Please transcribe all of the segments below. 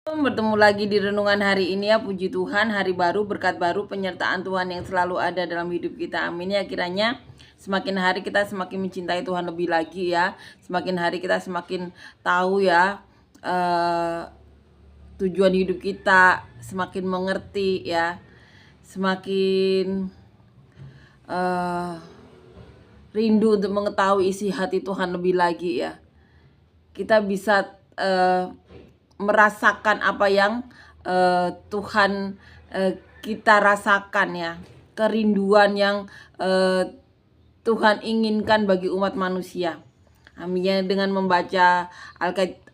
Bertemu lagi di renungan hari ini ya, puji Tuhan, hari baru, berkat baru, penyertaan Tuhan yang selalu ada dalam hidup kita. Amin ya, kiranya semakin hari kita semakin mencintai Tuhan lebih lagi ya. Semakin hari kita semakin tahu ya tujuan hidup kita, semakin mengerti ya. Semakin rindu untuk mengetahui isi hati Tuhan lebih lagi ya. Kita bisa merasakan apa yang Tuhan kita rasakan ya, kerinduan yang Tuhan inginkan bagi umat manusia. Amin ya, dengan membaca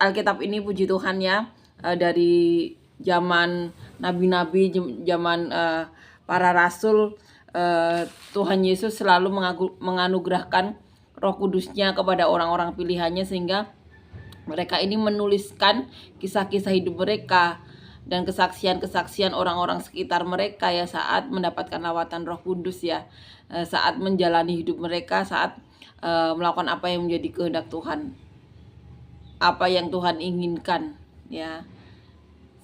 Alkitab ini, puji Tuhan ya, dari zaman nabi-nabi, zaman para rasul, Tuhan Yesus selalu menganugerahkan Roh Kudusnya kepada orang-orang pilihannya, sehingga mereka ini menuliskan kisah-kisah hidup mereka dan kesaksian-kesaksian orang-orang sekitar mereka ya, saat mendapatkan lawatan Roh Kudus ya, saat menjalani hidup mereka, saat melakukan apa yang menjadi kehendak Tuhan, apa yang Tuhan inginkan ya.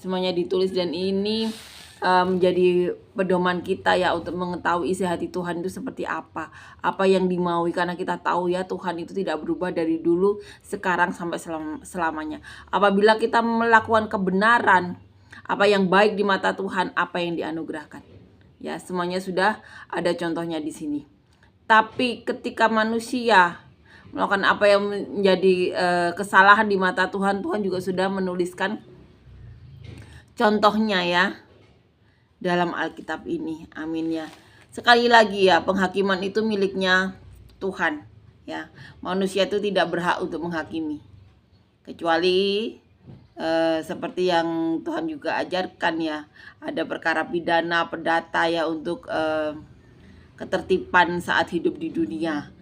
Semuanya ditulis, dan ini menjadi pedoman kita ya untuk mengetahui isi hati Tuhan itu seperti apa yang dimaui, karena kita tahu ya, Tuhan itu tidak berubah dari dulu, sekarang sampai selamanya. Apabila kita melakukan kebenaran, apa yang baik di mata Tuhan, apa yang dianugerahkan ya, semuanya sudah ada contohnya di sini. Tapi ketika manusia melakukan apa yang menjadi kesalahan di mata Tuhan, Tuhan juga sudah menuliskan contohnya ya dalam Alkitab ini. Amin ya. Sekali lagi ya, penghakiman itu miliknya Tuhan ya. Manusia itu tidak berhak untuk menghakimi, kecuali seperti yang Tuhan juga ajarkan ya, ada perkara pidana, perdata ya, untuk ketertiban saat hidup di dunia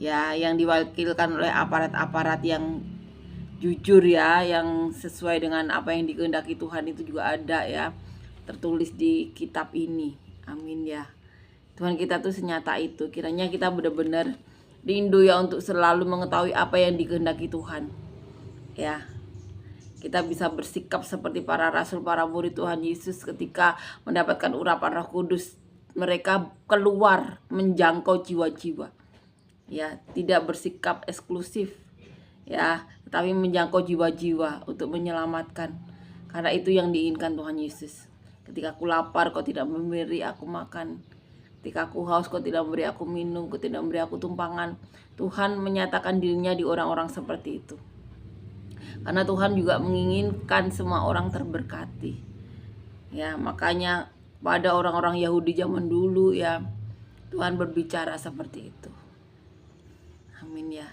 ya, yang diwakilkan oleh aparat-aparat yang jujur ya, yang sesuai dengan apa yang dikehendaki Tuhan, itu juga ada ya, tertulis di kitab ini. Amin ya. Tuhan kita tuh senyata itu. Kiranya kita benar-benar rindu ya untuk selalu mengetahui apa yang dikehendaki Tuhan ya. Kita bisa bersikap seperti para rasul, para murid Tuhan Yesus ketika mendapatkan urapan Roh Kudus. Mereka keluar menjangkau jiwa-jiwa ya, tidak bersikap eksklusif ya, tetapi menjangkau jiwa-jiwa untuk menyelamatkan. Karena itu yang diinginkan Tuhan Yesus. Ketika aku lapar, kau tidak memberi aku makan. Ketika aku haus, kau tidak memberi aku minum. Kau tidak memberi aku tumpangan. Tuhan menyatakan dirinya di orang-orang seperti itu. Karena Tuhan juga menginginkan semua orang terberkati ya. Makanya pada orang-orang Yahudi zaman dulu ya, Tuhan berbicara seperti itu. Amin ya.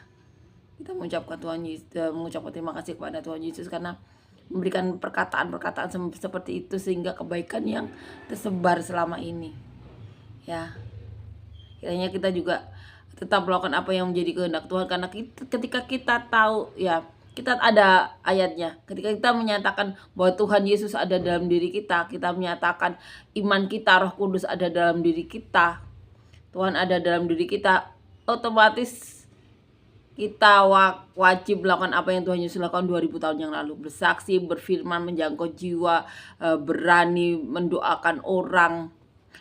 Kita mengucapkan terima kasih kepada Tuhan Yesus karena memberikan perkataan-perkataan seperti itu, sehingga kebaikan yang tersebar selama ini ya. Kiranya kita juga tetap melakukan apa yang menjadi kehendak Tuhan, karena ketika kita tahu ya, kita ada ayatnya, ketika kita menyatakan bahwa Tuhan Yesus ada dalam diri kita, kita menyatakan iman kita, Roh Kudus ada dalam diri kita, Tuhan ada dalam diri kita, otomatis kita wajib melakukan apa yang Tuhan Yesus lakukan 2000 tahun yang lalu. Bersaksi, berfirman, menjangkau jiwa, berani mendoakan orang,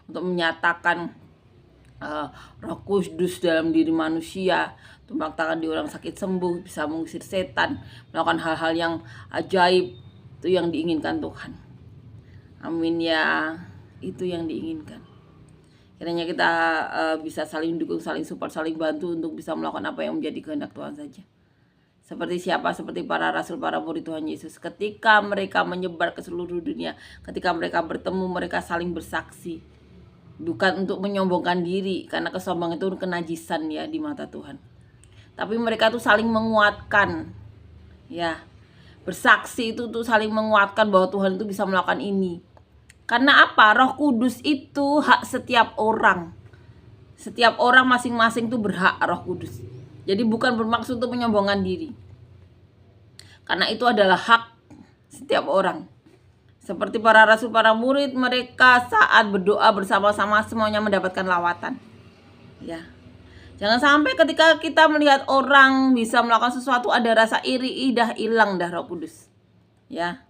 untuk menyatakan Roh Kudus dalam diri manusia, tumpang tangan di orang sakit sembuh, bisa mengusir setan, melakukan hal-hal yang ajaib. Itu yang diinginkan Tuhan. Amin ya. Itu yang diinginkan. Kiranya kita bisa saling dukung, saling support, saling bantu untuk bisa melakukan apa yang menjadi kehendak Tuhan saja. Seperti siapa? Seperti para rasul, para murid Tuhan Yesus. Ketika mereka menyebar ke seluruh dunia, ketika mereka bertemu, mereka saling bersaksi. Bukan untuk menyombongkan diri, karena kesombongan itu kenajisan ya di mata Tuhan. Tapi mereka tuh saling menguatkan ya. Bersaksi itu tuh saling menguatkan bahwa Tuhan itu bisa melakukan ini. Karena apa? Roh Kudus itu hak setiap orang. Setiap orang masing-masing tuh berhak Roh Kudus. Jadi bukan bermaksud untuk menyombongkan diri. Karena itu adalah hak setiap orang. Seperti para rasul, para murid, mereka saat berdoa bersama-sama semuanya mendapatkan lawatan. Ya. Jangan sampai ketika kita melihat orang bisa melakukan sesuatu ada rasa iri, dah hilang dah Roh Kudus. Ya.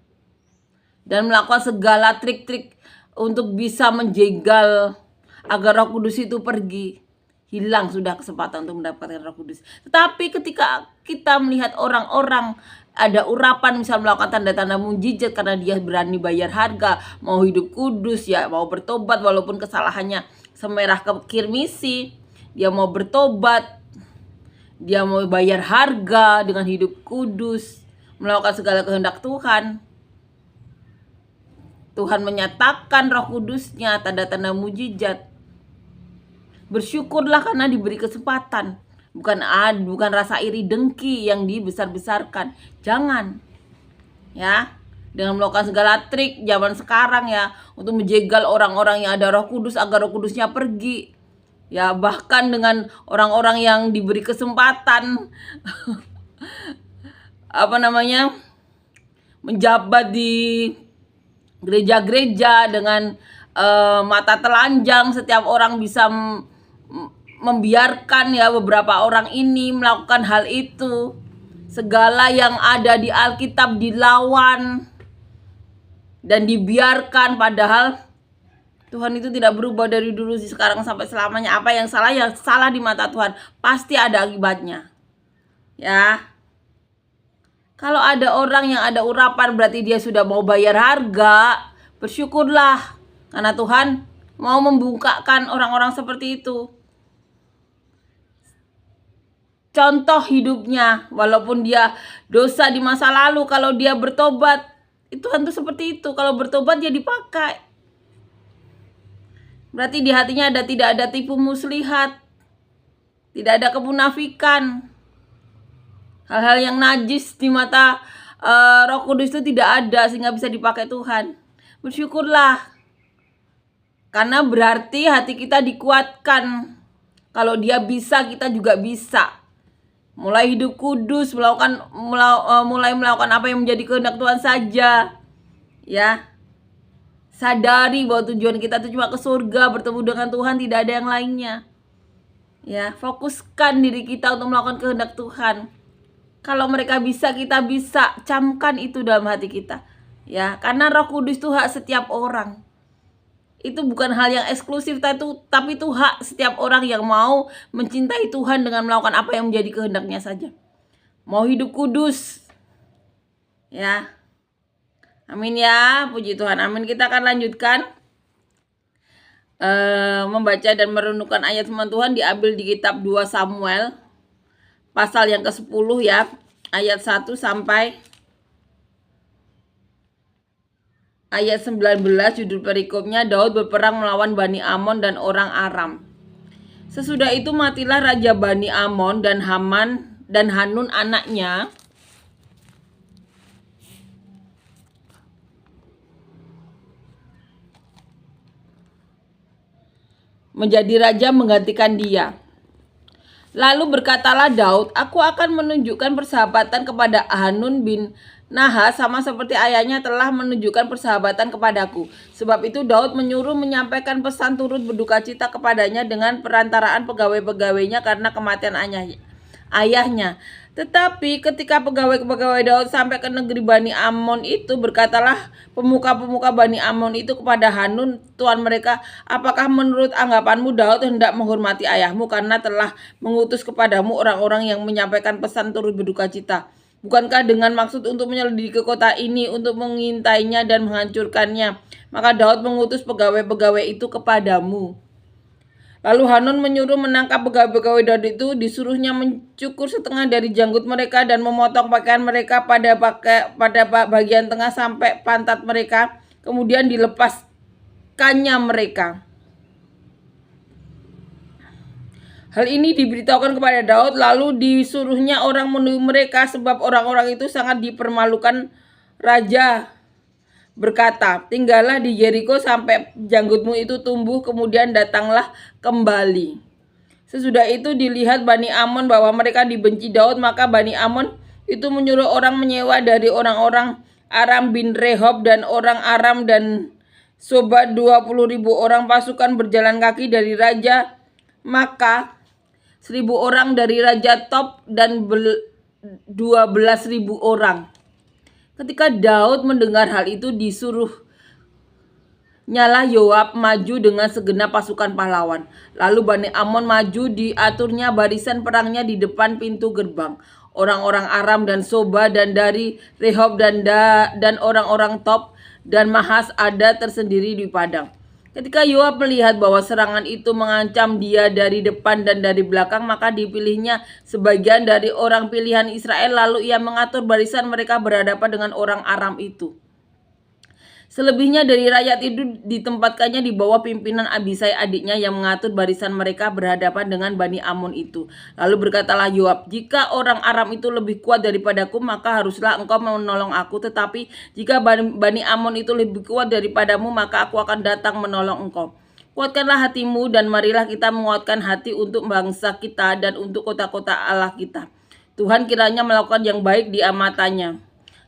dan melakukan segala trik-trik untuk bisa menjegal agar Roh Kudus itu pergi. Hilang sudah kesempatan untuk mendapatkan Roh Kudus. Tetapi ketika kita melihat orang-orang ada urapan, misal melakukan tanda-tanda mujizat karena dia berani bayar harga, mau hidup kudus ya, mau bertobat walaupun kesalahannya semerah kirmisi, dia mau bertobat, dia mau bayar harga dengan hidup kudus, melakukan segala kehendak Tuhan. Tuhan menyatakan Roh Kudusnya, tanda-tanda mujizat. Bersyukurlah karena diberi kesempatan. Bukan rasa iri dengki yang dibesar-besarkan. Jangan. Ya. Dengan melakukan segala trik zaman sekarang ya, untuk menjegal orang-orang yang ada Roh Kudus agar Roh Kudusnya pergi. Ya, bahkan dengan orang-orang yang diberi kesempatan menjabat di gereja-gereja dengan mata telanjang, setiap orang bisa membiarkan ya beberapa orang ini melakukan hal itu. Segala yang ada di Alkitab dilawan dan dibiarkan, padahal Tuhan itu tidak berubah dari dulu sekarang sampai selamanya. Apa yang salah di mata Tuhan pasti ada akibatnya. Ya. Kalau ada orang yang ada urapan berarti dia sudah mau bayar harga. Bersyukurlah karena Tuhan mau membukakan orang-orang seperti itu. Contoh hidupnya, walaupun dia dosa di masa lalu, kalau dia bertobat, Tuhan tuh seperti itu. Kalau bertobat dia dipakai. Berarti di hatinya tidak ada tipu muslihat, tidak ada kemunafikan. Hal-hal yang najis di mata Roh Kudus itu tidak ada sehingga bisa dipakai Tuhan. Bersyukurlah. Karena berarti hati kita dikuatkan. Kalau dia bisa, kita juga bisa. Mulai hidup kudus, mulai melakukan apa yang menjadi kehendak Tuhan saja. Ya. Sadari bahwa tujuan kita itu cuma ke surga, bertemu dengan Tuhan, tidak ada yang lainnya. Ya, fokuskan diri kita untuk melakukan kehendak Tuhan. Kalau mereka bisa, kita bisa. Camkan itu dalam hati kita. Ya, karena Roh Kudus itu hak setiap orang. Itu bukan hal yang eksklusif, tapi itu hak setiap orang yang mau mencintai Tuhan dengan melakukan apa yang menjadi kehendaknya saja. Mau hidup kudus. Ya. Amin ya, puji Tuhan. Amin. Kita akan lanjutkan membaca dan merenungkan ayat firman Tuhan diambil di kitab 2 Samuel pasal yang ke-10 ya, ayat 1 sampai ayat 19. Judul perikopnya, Daud berperang melawan Bani Amon dan orang Aram. Sesudah itu matilah Raja Bani Amon dan Hanun anaknya menjadi raja menggantikan dia. Lalu berkatalah Daud, aku akan menunjukkan persahabatan kepada Hanun bin Nahas sama seperti ayahnya telah menunjukkan persahabatan kepadaku. Sebab itu Daud menyuruh menyampaikan pesan turut berduka cita kepadanya dengan perantaraan pegawai-pegawainya karena kematian ayahnya. Tetapi ketika pegawai-pegawai Daud sampai ke negeri Bani Amon itu, berkatalah pemuka-pemuka Bani Amon itu kepada Hanun, tuan mereka, apakah menurut anggapanmu Daud hendak menghormati ayahmu karena telah mengutus kepadamu orang-orang yang menyampaikan pesan turut berduka cita? Bukankah dengan maksud untuk menyelidiki kota ini, untuk mengintainya dan menghancurkannya, maka Daud mengutus pegawai-pegawai itu kepadamu? Lalu Hanun menyuruh menangkap pegawai-pegawai Daud itu, disuruhnya mencukur setengah dari janggut mereka dan memotong pakaian mereka pada bagian tengah sampai pantat mereka, kemudian dilepaskannya mereka. Hal ini diberitahukan kepada Daud, lalu disuruhnya orang menemui mereka, sebab orang-orang itu sangat dipermalukan. Raja berkata, tinggallah di Yeriko sampai janggutmu itu tumbuh, kemudian datanglah kembali. Sesudah itu dilihat Bani Amon bahwa mereka dibenci Daud, maka Bani Amon itu menyuruh orang menyewa dari orang-orang Aram bin Rehob dan orang Aram dan Sobat 20.000 orang pasukan berjalan kaki dari Raja Maka, 1.000 orang dari Raja Top dan 12.000 orang. Ketika Daud mendengar hal itu, disuruh Nyala Yoab maju dengan segenap pasukan pahlawan. Lalu Bani Amon maju, diaturnya barisan perangnya di depan pintu gerbang. Orang-orang Aram dan Soba dan dari Rehob dan orang-orang Top dan Mahas ada tersendiri di padang. Ketika Yoab melihat bahwa serangan itu mengancam dia dari depan dan dari belakang, maka dipilihnya sebagian dari orang pilihan Israel, lalu ia mengatur barisan mereka berhadapan dengan orang Aram itu. Selebihnya dari rakyat itu ditempatkannya di bawah pimpinan Abisai adiknya yang mengatur barisan mereka berhadapan dengan Bani Amon itu. Lalu berkatalah Yoab, "Jika orang Aram itu lebih kuat daripadaku, maka haruslah engkau menolong aku. Tetapi jika Bani Amon itu lebih kuat daripadamu, maka aku akan datang menolong engkau. Kuatkanlah hatimu dan marilah kita menguatkan hati untuk bangsa kita dan untuk kota-kota Allah kita. Tuhan kiranya melakukan yang baik di matanya."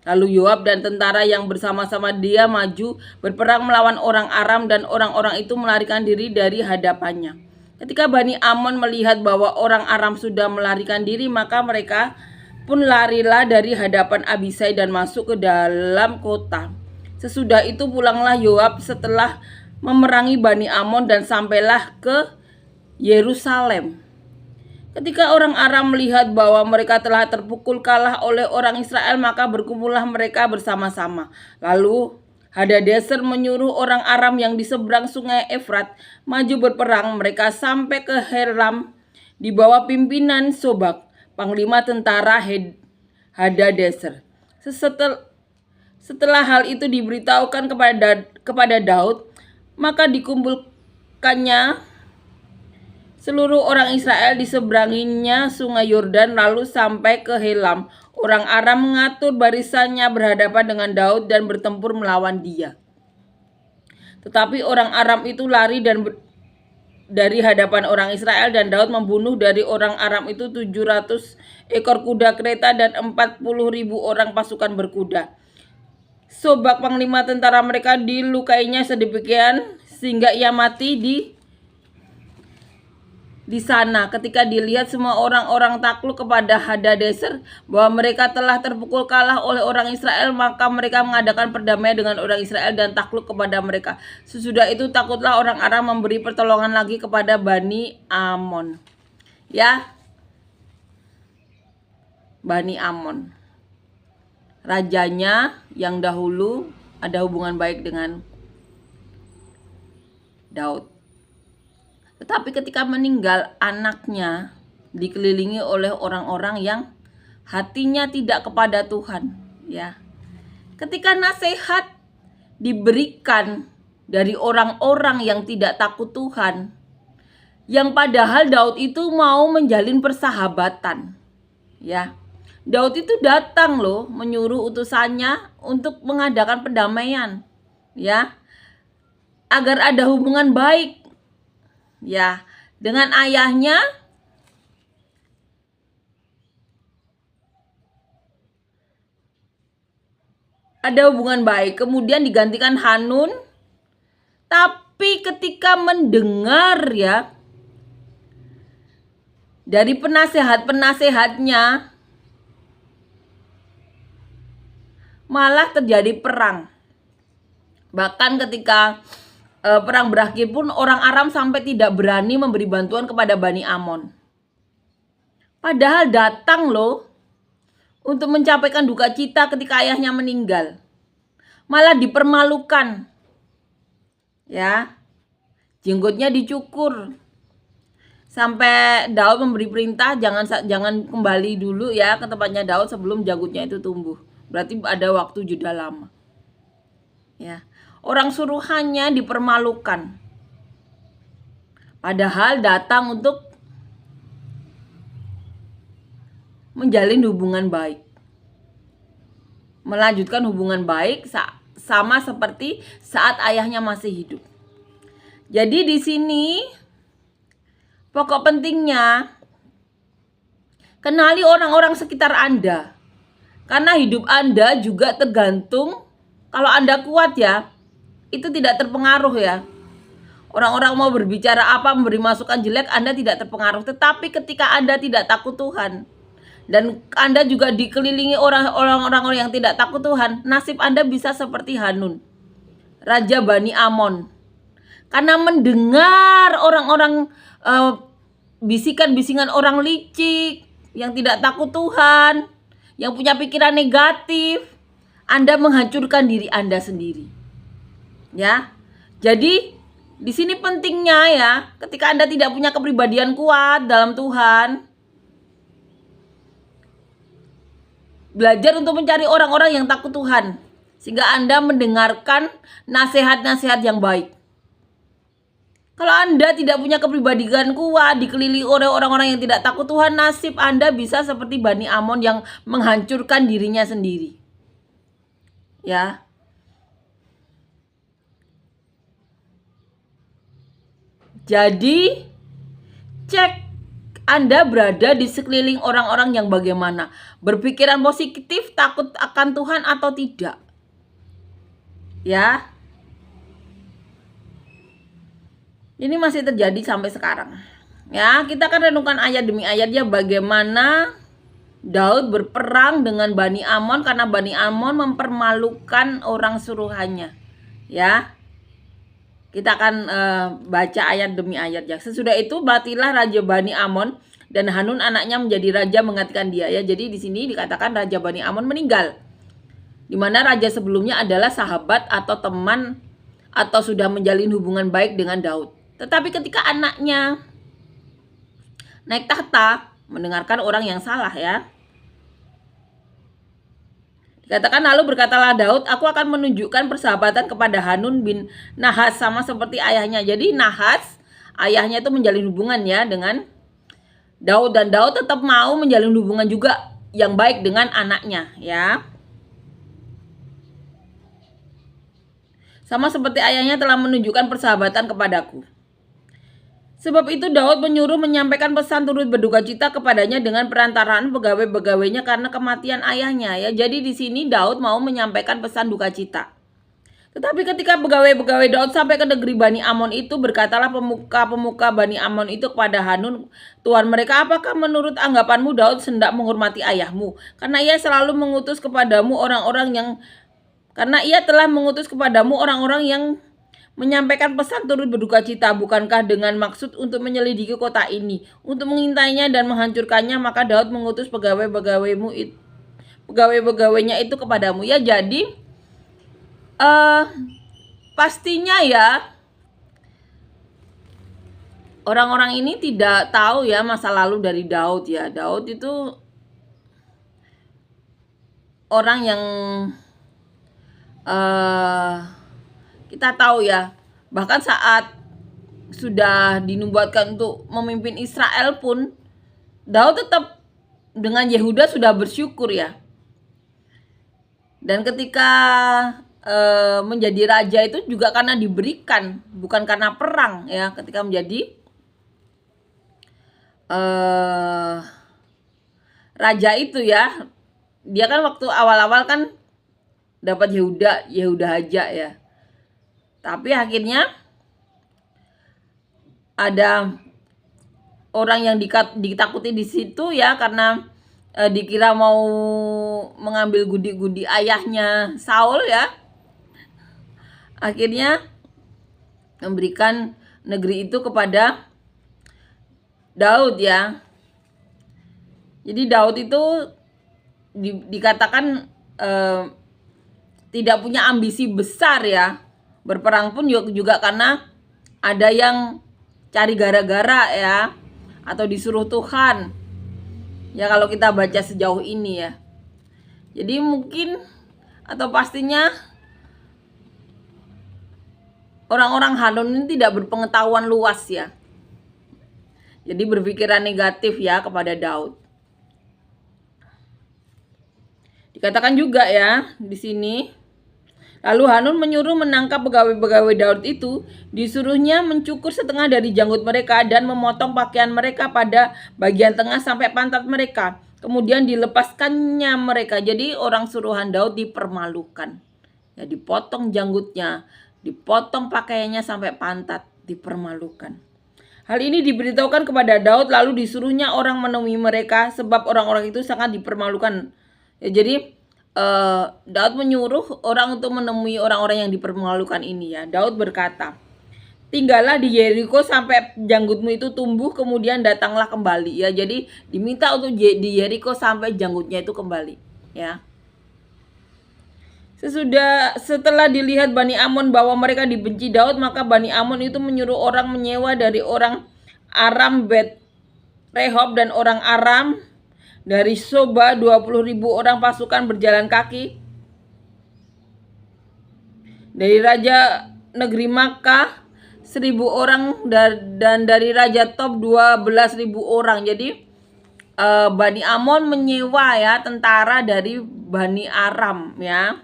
Lalu Yoab dan tentara yang bersama-sama dia maju berperang melawan orang Aram dan orang-orang itu melarikan diri dari hadapannya. Ketika Bani Amon melihat bahwa orang Aram sudah melarikan diri, maka mereka pun larilah dari hadapan Abisai dan masuk ke dalam kota. Sesudah itu pulanglah Yoab setelah memerangi Bani Amon dan sampailah ke Yerusalem. Ketika orang Aram melihat bahwa mereka telah terpukul kalah oleh orang Israel, maka berkumpullah mereka bersama-sama. Lalu Hadadezer menyuruh orang Aram yang di seberang sungai Efrat maju berperang. Mereka sampai ke Helam di bawah pimpinan Sobak, panglima tentara Hadadezer. Setelah hal itu diberitahukan kepada Daud, maka dikumpulkannya seluruh orang Israel di seberanginya sungai Yordan lalu sampai ke Helam. Orang Aram mengatur barisannya berhadapan dengan Daud dan bertempur melawan dia. Tetapi orang Aram itu lari dari hadapan orang Israel, dan Daud membunuh dari orang Aram itu 700 ekor kuda kereta dan 40.000 orang pasukan berkuda. Sobak panglima tentara mereka dilukainya sedemikian sehingga ia mati di sana. Ketika dilihat semua orang-orang takluk kepada Hadadezer bahwa mereka telah terpukul kalah oleh orang Israel, maka mereka mengadakan perdamaian dengan orang Israel dan takluk kepada mereka. Sesudah itu takutlah orang Aram memberi pertolongan lagi kepada Bani Amon. Ya, Bani Amon, rajanya yang dahulu ada hubungan baik dengan Daud. Tetapi ketika meninggal, anaknya dikelilingi oleh orang-orang yang hatinya tidak kepada Tuhan, ya. Ketika nasihat diberikan dari orang-orang yang tidak takut Tuhan, yang padahal Daud itu mau menjalin persahabatan, ya. Daud itu datang loh menyuruh utusannya untuk mengadakan perdamaian, ya, agar ada hubungan baik, ya, dengan ayahnya. Ada hubungan baik, kemudian digantikan Hanun. Tapi ketika mendengar, ya, dari penasehat-penasehatnya, malah terjadi perang. Bahkan ketika perang berakhir pun orang Aram sampai tidak berani memberi bantuan kepada Bani Amon. Padahal datang loh untuk mencapaikan duka cita ketika ayahnya meninggal. Malah dipermalukan. Ya. Jenggotnya dicukur. Sampai Daud memberi perintah jangan kembali dulu ya ke tempatnya Daud sebelum janggutnya itu tumbuh. Berarti ada waktu jeda lama. Ya. Orang suruhannya dipermalukan. Padahal datang untuk menjalin hubungan baik. Melanjutkan hubungan baik sama seperti saat ayahnya masih hidup. Jadi di sini pokok pentingnya kenali orang-orang sekitar Anda. Karena hidup Anda juga tergantung, kalau Anda kuat ya, itu tidak terpengaruh ya. Orang-orang mau berbicara apa, memberi masukan jelek, Anda tidak terpengaruh. Tetapi ketika Anda tidak takut Tuhan dan Anda juga dikelilingi orang-orang yang tidak takut Tuhan, nasib Anda bisa seperti Hanun, Raja Bani Amon. Karena mendengar orang-orang bisikan-bisikan orang licik yang tidak takut Tuhan, yang punya pikiran negatif, Anda menghancurkan diri Anda sendiri. Ya. Jadi di sini pentingnya ya, ketika Anda tidak punya kepribadian kuat dalam Tuhan, belajar untuk mencari orang-orang yang takut Tuhan, sehingga Anda mendengarkan nasihat-nasihat yang baik. Kalau Anda tidak punya kepribadian kuat, dikelilingi oleh orang-orang yang tidak takut Tuhan, nasib Anda bisa seperti Bani Amon yang menghancurkan dirinya sendiri. Ya. Jadi, cek Anda berada di sekeliling orang-orang yang bagaimana. Berpikiran positif, takut akan Tuhan atau tidak. Ya. Ini masih terjadi sampai sekarang. Ya, kita akan renungkan ayat demi ayatnya bagaimana Daud berperang dengan Bani Amon karena Bani Amon mempermalukan orang suruhannya. Ya. Kita akan baca ayat demi ayat ya. Sesudah itu matilah Raja Bani Amon dan Hanun anaknya menjadi raja menggantikan dia ya. Jadi di sini dikatakan Raja Bani Amon meninggal. Di mana raja sebelumnya adalah sahabat atau teman atau sudah menjalin hubungan baik dengan Daud. Tetapi ketika anaknya naik tahta, mendengarkan orang yang salah ya. Dikatakan lalu berkatalah Daud, aku akan menunjukkan persahabatan kepada Hanun bin Nahas sama seperti ayahnya. Jadi Nahas, ayahnya itu menjalin hubungan ya dengan Daud. Dan Daud tetap mau menjalin hubungan juga yang baik dengan anaknya ya. Sama seperti ayahnya telah menunjukkan persahabatan kepadaku. Sebab itu Daud menyuruh menyampaikan pesan turut berduka cita kepadanya dengan perantaraan pegawai-pegawainya karena kematian ayahnya ya. Jadi di sini Daud mau menyampaikan pesan duka cita. Tetapi ketika pegawai-pegawai Daud sampai ke negeri Bani Amon itu, berkatalah pemuka-pemuka Bani Amon itu kepada Hanun, Tuhan mereka, apakah menurut anggapanmu Daud hendak menghormati ayahmu? Karena ia selalu mengutus kepadamu orang-orang yang ia telah mengutus kepadamu orang-orang yang menyampaikan pesan turut berduka cita, bukankah dengan maksud untuk menyelidiki kota ini, untuk mengintainya dan menghancurkannya? Maka Daud mengutus pegawai-pegawainya itu kepadamu. Ya, jadi pastinya ya orang-orang ini tidak tahu ya masa lalu dari Daud ya. Daud itu orang yang kita tahu ya, bahkan saat sudah dinubuatkan untuk memimpin Israel pun, Daud tetap dengan Yehuda sudah bersyukur ya. Dan ketika menjadi raja itu juga karena diberikan, bukan karena perang ya. Ketika menjadi raja itu ya, dia kan waktu awal-awal kan dapat Yehuda aja ya. Tapi akhirnya ada orang yang ditakuti di situ ya, karena dikira mau mengambil gudi-gudi ayahnya Saul ya. Akhirnya memberikan negeri itu kepada Daud ya. Jadi Daud itu dikatakan tidak punya ambisi besar ya. Berperang pun juga karena ada yang cari gara-gara ya, atau disuruh Tuhan. Ya kalau kita baca sejauh ini ya. Jadi mungkin atau pastinya orang-orang Hanun ini tidak berpengetahuan luas ya. Jadi berpikiran negatif ya kepada Daud. Dikatakan juga ya di sini, lalu Hanun menyuruh menangkap pegawai-pegawai Daud itu, disuruhnya mencukur setengah dari janggut mereka dan memotong pakaian mereka pada bagian tengah sampai pantat mereka. Kemudian dilepaskannya mereka. Jadi orang suruhan Daud dipermalukan. Ya, dipotong janggutnya, dipotong pakaiannya sampai pantat, dipermalukan. Hal ini diberitahukan kepada Daud, lalu disuruhnya orang menemui mereka sebab orang-orang itu sangat dipermalukan. Ya, jadi Daud menyuruh orang untuk menemui orang-orang yang dipermalukan ini ya. Daud berkata, tinggallah di Yeriko sampai janggutmu itu tumbuh, kemudian datanglah kembali ya. Jadi diminta untuk di Yeriko sampai janggutnya itu kembali ya. Setelah dilihat Bani Amon bahwa mereka dibenci Daud, maka Bani Amon itu menyuruh orang menyewa dari orang Aram Bet Rehob dan orang Aram dari Soba 20.000 orang pasukan berjalan kaki dari raja negeri Makkah 1.000 orang dan dari raja Tob 12.000 orang. Jadi Bani Amon menyewa ya tentara dari Bani Aram ya.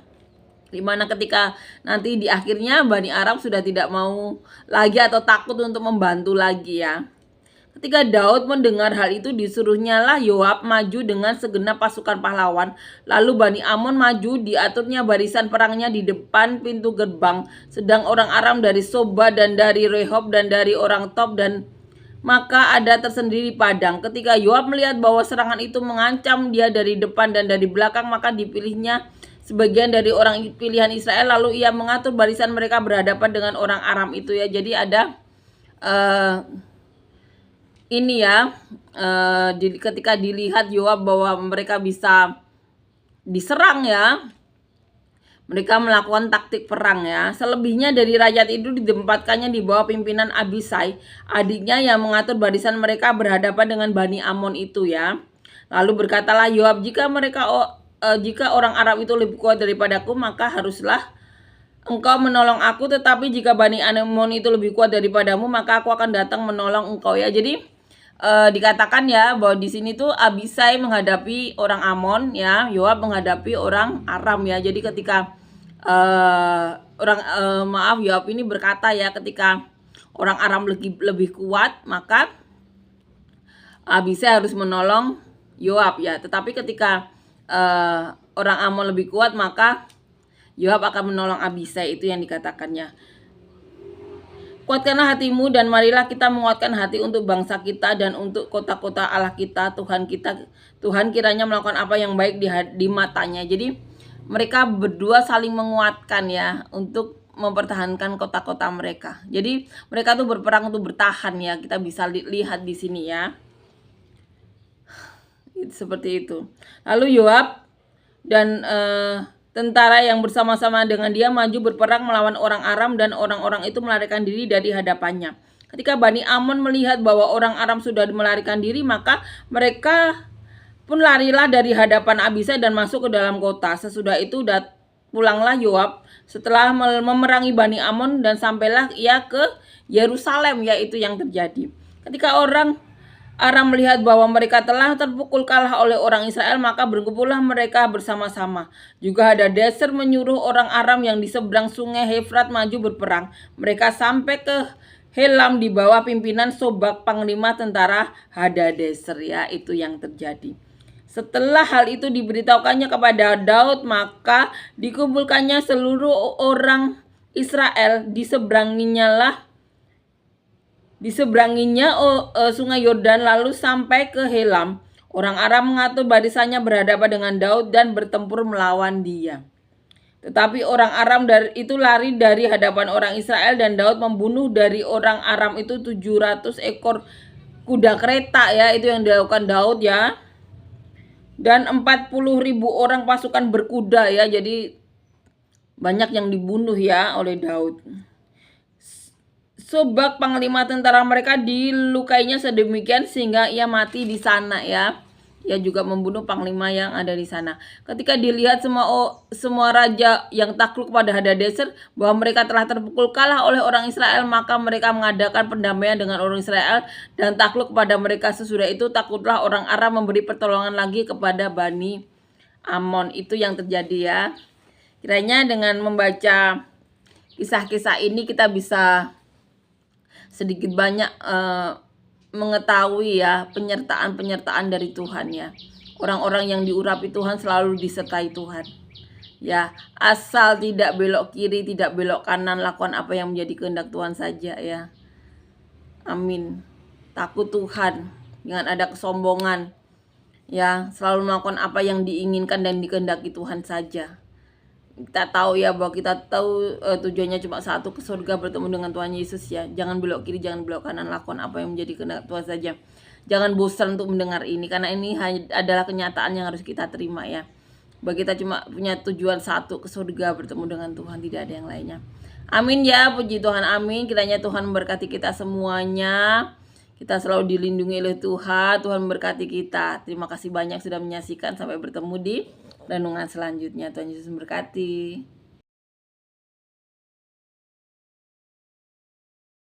Dimana ketika nanti di akhirnya Bani Aram sudah tidak mau lagi atau takut untuk membantu lagi ya. Ketika Daud mendengar hal itu, disuruhnya lah Yoab maju dengan segenap pasukan pahlawan. Lalu Bani Amon maju, diaturnya barisan perangnya di depan pintu gerbang. Sedang orang Aram dari Soba dan dari Rehob dan dari orang Tob dan maka ada tersendiri padang. Ketika Yoab melihat bahwa serangan itu mengancam dia dari depan dan dari belakang, maka dipilihnya sebagian dari orang pilihan Israel, lalu ia mengatur barisan mereka berhadapan dengan orang Aram itu ya. Jadi ada ini ya, ketika dilihat Yoab bahwa mereka bisa diserang ya, mereka melakukan taktik perang ya. Selebihnya dari rakyat itu ditempatkannya di bawah pimpinan Abisai, adiknya yang mengatur barisan mereka berhadapan dengan Bani Amon itu ya. Lalu berkatalah Yoab, jika orang Arab itu lebih kuat daripadaku, maka haruslah engkau menolong aku. Tetapi jika Bani Amon itu lebih kuat daripadamu, maka aku akan datang menolong engkau ya. Jadi dikatakan ya bahwa di sini tuh Abisai menghadapi orang Amon ya, Yoab menghadapi orang Aram ya. Jadi ketika Yoab ini berkata ya, ketika orang Aram lebih kuat, maka Abisai harus menolong Yoab ya. Tetapi ketika orang Amon lebih kuat, maka Yoab akan menolong Abisai, itu yang dikatakannya. Kuatkanlah hatimu dan marilah kita menguatkan hati untuk bangsa kita dan untuk kota-kota Allah kita, Tuhan kiranya melakukan apa yang baik di matanya. Jadi mereka berdua saling menguatkan ya untuk mempertahankan kota-kota mereka. Jadi mereka tuh berperang untuk bertahan ya. Kita bisa lihat di sini ya. Seperti itu. Lalu Yoab dan tentara yang bersama-sama dengan dia maju berperang melawan orang Aram, dan orang-orang itu melarikan diri dari hadapannya. Ketika Bani Amon melihat bahwa orang Aram sudah melarikan diri, maka mereka pun larilah dari hadapan Abisai dan masuk ke dalam kota. Sesudah itu pulanglah Yoab setelah memerangi Bani Amon dan sampailah ia ke Yerusalem, yaitu yang terjadi. Ketika orang Aram melihat bahwa mereka telah terpukul kalah oleh orang Israel, maka berkumpullah mereka bersama-sama. Juga Hadadezer menyuruh orang Aram yang di seberang sungai Hefrat maju berperang. Mereka sampai ke Helam di bawah pimpinan Sobak, panglima tentara Hadadezer ya, itu yang terjadi. Setelah hal itu diberitahukannya kepada Daud, maka dikumpulkannya seluruh orang Israel, diseberanginya sungai Yordan lalu sampai ke Helam. Orang Aram mengatur barisannya berhadapan dengan Daud dan bertempur melawan dia. Tetapi orang Aram itu lari dari hadapan orang Israel, dan Daud membunuh dari orang Aram itu 700 ekor kuda kereta ya, itu yang dilakukan Daud ya. Dan 40.000 orang pasukan berkuda ya. Jadi banyak yang dibunuh ya oleh Daud. Sobak, panglima tentara mereka, dilukainya sedemikian sehingga ia mati di sana ya. Ia juga membunuh panglima yang ada di sana. Ketika dilihat semua raja yang takluk pada Hadadezer bahwa mereka telah terpukul kalah oleh orang Israel, maka mereka mengadakan pendamaian dengan orang Israel dan takluk kepada mereka. Sesudah itu takutlah orang Aram memberi pertolongan lagi kepada Bani Amon. Itu yang terjadi ya. Kiranya dengan membaca kisah-kisah ini kita bisa sedikit banyak mengetahui ya penyertaan dari Tuhan ya. Orang-orang yang diurapi Tuhan selalu disertai Tuhan ya. Asal tidak belok kiri, tidak belok kanan, lakukan apa yang menjadi kehendak Tuhan saja ya. Amin. takut Tuhan, jangan ada kesombongan. Ya, selalu melakukan apa yang diinginkan dan dikehendaki Tuhan saja. Kita tahu ya bahwa kita tahu tujuannya cuma satu, ke surga bertemu dengan Tuhan Yesus ya. Jangan belok kiri, jangan belok kanan, lakukan apa yang menjadi kehendak Tuhan saja. Jangan bosan untuk mendengar ini, karena ini adalah kenyataan yang harus kita terima ya. Bahwa kita cuma punya tujuan satu, ke surga bertemu dengan Tuhan, tidak ada yang lainnya. Amin ya, puji Tuhan, amin. Kiranya Tuhan memberkati kita semuanya. Kita selalu dilindungi oleh Tuhan. Tuhan memberkati kita. Terima kasih banyak sudah menyaksikan. Sampai bertemu di renungan selanjutnya. Tuhan Yesus memberkati.